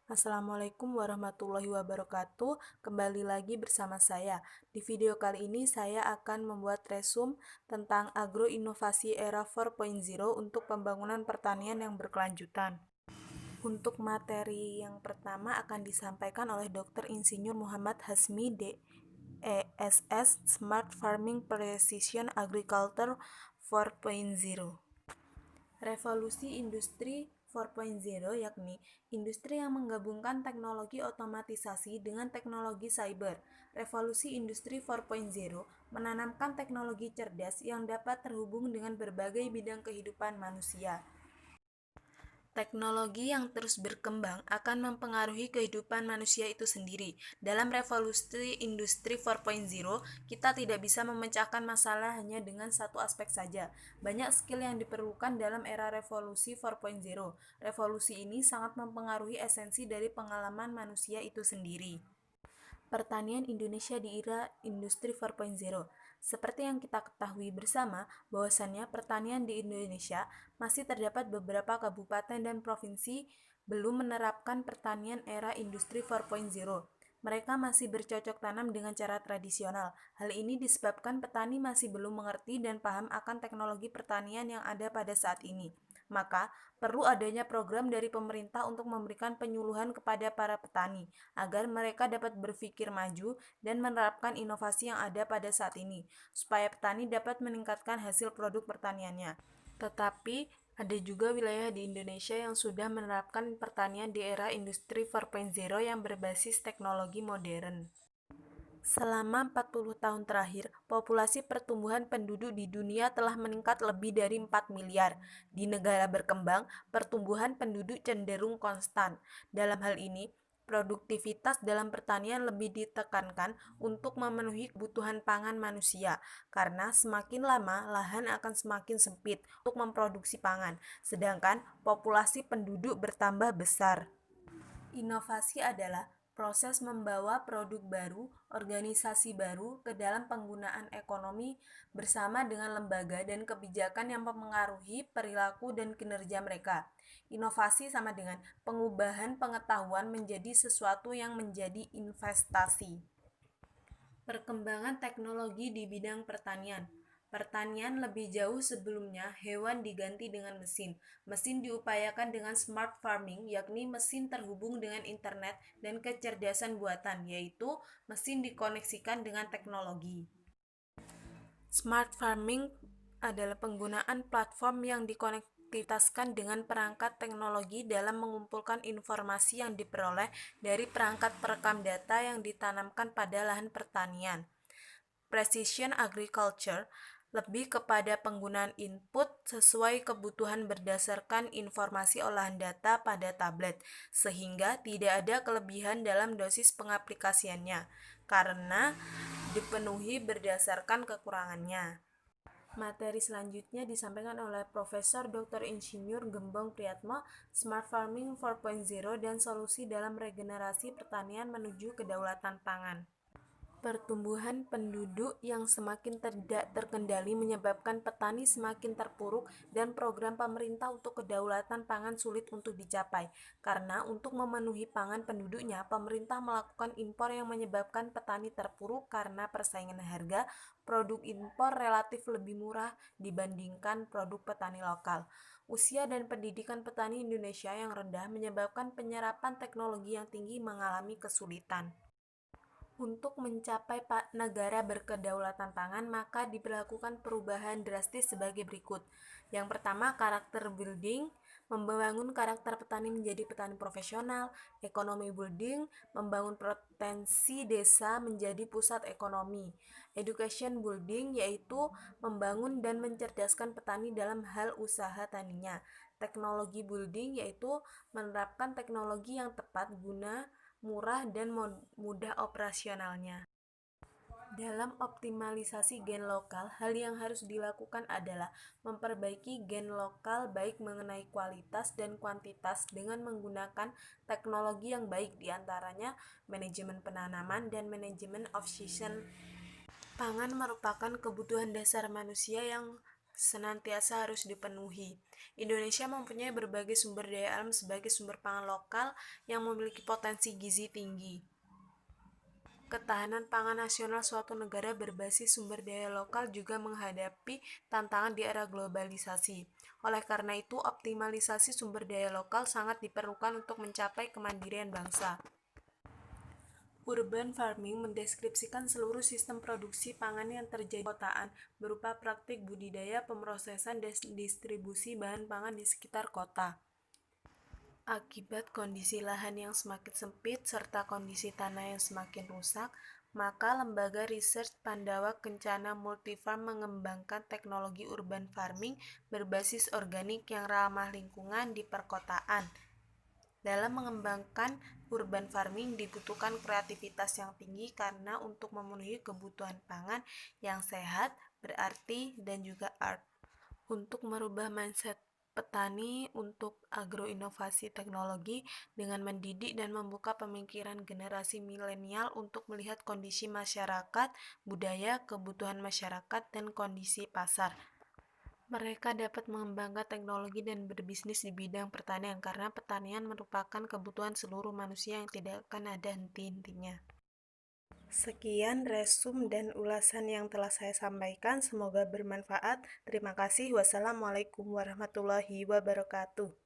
Assalamualaikum warahmatullahi wabarakatuh. Kembali lagi bersama saya. Di video kali ini saya akan membuat resume tentang agroinovasi era 4.0 untuk pembangunan pertanian yang berkelanjutan. Untuk materi yang pertama akan disampaikan oleh Dr. Insinyur Muhammad Hasmi DESS Smart Farming Precision Agriculture 4.0. Revolusi Industri 4.0 yakni industri yang menggabungkan teknologi otomatisasi dengan teknologi cyber. Revolusi Industri 4.0 menanamkan teknologi cerdas yang dapat terhubung dengan berbagai bidang kehidupan manusia. Teknologi yang terus berkembang akan mempengaruhi kehidupan manusia itu sendiri. Dalam revolusi industri 4.0, kita tidak bisa memecahkan masalah hanya dengan satu aspek saja. Banyak skill yang diperlukan dalam era revolusi 4.0. Revolusi ini sangat mempengaruhi esensi dari pengalaman manusia itu sendiri. Pertanian Indonesia di era industri 4.0. Seperti yang kita ketahui bersama, bahwasannya pertanian di Indonesia masih terdapat beberapa kabupaten dan provinsi belum menerapkan pertanian era industri 4.0. Mereka masih bercocok tanam dengan cara tradisional. Hal ini disebabkan petani masih belum mengerti dan paham akan teknologi pertanian yang ada pada saat ini. Maka, perlu adanya program dari pemerintah untuk memberikan penyuluhan kepada para petani, agar mereka dapat berpikir maju dan menerapkan inovasi yang ada pada saat ini, supaya petani dapat meningkatkan hasil produk pertaniannya. Tetapi, ada juga wilayah di Indonesia yang sudah menerapkan pertanian di era industri 4.0 yang berbasis teknologi modern. Selama 40 tahun terakhir, populasi pertumbuhan penduduk di dunia telah meningkat lebih dari 4 miliar. Di negara berkembang, pertumbuhan penduduk cenderung konstan. Dalam hal ini, produktivitas dalam pertanian lebih ditekankan untuk memenuhi kebutuhan pangan manusia, karena semakin lama lahan akan semakin sempit untuk memproduksi pangan, sedangkan populasi penduduk bertambah besar. Inovasi adalah proses membawa produk baru, organisasi baru ke dalam penggunaan ekonomi bersama dengan lembaga dan kebijakan yang mempengaruhi perilaku dan kinerja mereka. Inovasi sama dengan pengubahan pengetahuan menjadi sesuatu yang menjadi investasi. Perkembangan teknologi di bidang pertanian. Pertanian lebih jauh sebelumnya, hewan diganti dengan mesin. Mesin diupayakan dengan smart farming, yakni mesin terhubung dengan internet dan kecerdasan buatan, yaitu mesin dikoneksikan dengan teknologi. Smart farming adalah penggunaan platform yang dikonektivitaskan dengan perangkat teknologi dalam mengumpulkan informasi yang diperoleh dari perangkat perekam data yang ditanamkan pada lahan pertanian. Precision agriculture lebih kepada penggunaan input sesuai kebutuhan berdasarkan informasi olahan data pada tablet, sehingga tidak ada kelebihan dalam dosis pengaplikasiannya, karena dipenuhi berdasarkan kekurangannya. Materi selanjutnya disampaikan oleh Profesor Dr. Insinyur Gembong Priyatmo, Smart Farming 4.0 dan solusi dalam regenerasi pertanian menuju kedaulatan pangan. Pertumbuhan penduduk yang semakin tidak terkendali menyebabkan petani semakin terpuruk dan program pemerintah untuk kedaulatan pangan sulit untuk dicapai. Karena untuk memenuhi pangan penduduknya, pemerintah melakukan impor yang menyebabkan petani terpuruk karena persaingan harga. Produk impor relatif lebih murah dibandingkan produk petani lokal. Usia dan pendidikan petani Indonesia yang rendah menyebabkan penyerapan teknologi yang tinggi mengalami kesulitan. Untuk mencapai negara berkedaulatan pangan, maka diberlakukan perubahan drastis sebagai berikut. Yang pertama, karakter building, membangun karakter petani menjadi petani profesional. Ekonomi building, membangun potensi desa menjadi pusat ekonomi. Education building, yaitu membangun dan mencerdaskan petani dalam hal usaha taninya. Teknologi building, yaitu menerapkan teknologi yang tepat guna murah dan mudah operasionalnya. Dalam optimalisasi gen lokal, hal yang harus dilakukan adalah memperbaiki gen lokal baik mengenai kualitas dan kuantitas dengan menggunakan teknologi yang baik, diantaranya manajemen penanaman dan manajemen off-season. Pangan merupakan kebutuhan dasar manusia yang senantiasa harus dipenuhi. Indonesia mempunyai berbagai sumber daya alam sebagai sumber pangan lokal yang memiliki potensi gizi tinggi. Ketahanan pangan nasional suatu negara berbasis sumber daya lokal juga menghadapi tantangan di era globalisasi. Oleh karena itu, optimalisasi sumber daya lokal sangat diperlukan untuk mencapai kemandirian bangsa. Urban farming mendeskripsikan seluruh sistem produksi pangan yang terjadi di kotaan, berupa praktik budidaya, pemrosesan, dan distribusi bahan pangan di sekitar kota. Akibat kondisi lahan yang semakin sempit serta kondisi tanah yang semakin rusak, maka Lembaga Riset Pandawa Kencana Multifarm mengembangkan teknologi urban farming berbasis organik yang ramah lingkungan di perkotaan. Dalam mengembangkan urban farming dibutuhkan kreativitas yang tinggi karena untuk memenuhi kebutuhan pangan yang sehat, berarti, dan juga art. Untuk merubah mindset petani untuk agroinovasi teknologi dengan mendidik dan membuka pemikiran generasi milenial untuk melihat kondisi masyarakat, budaya, kebutuhan masyarakat, dan kondisi pasar. Mereka dapat mengembangkan teknologi dan berbisnis di bidang pertanian karena pertanian merupakan kebutuhan seluruh manusia yang tidak akan ada henti-hentinya. Sekian resum dan ulasan yang telah saya sampaikan, semoga bermanfaat. Terima kasih. Wassalamualaikum warahmatullahi wabarakatuh.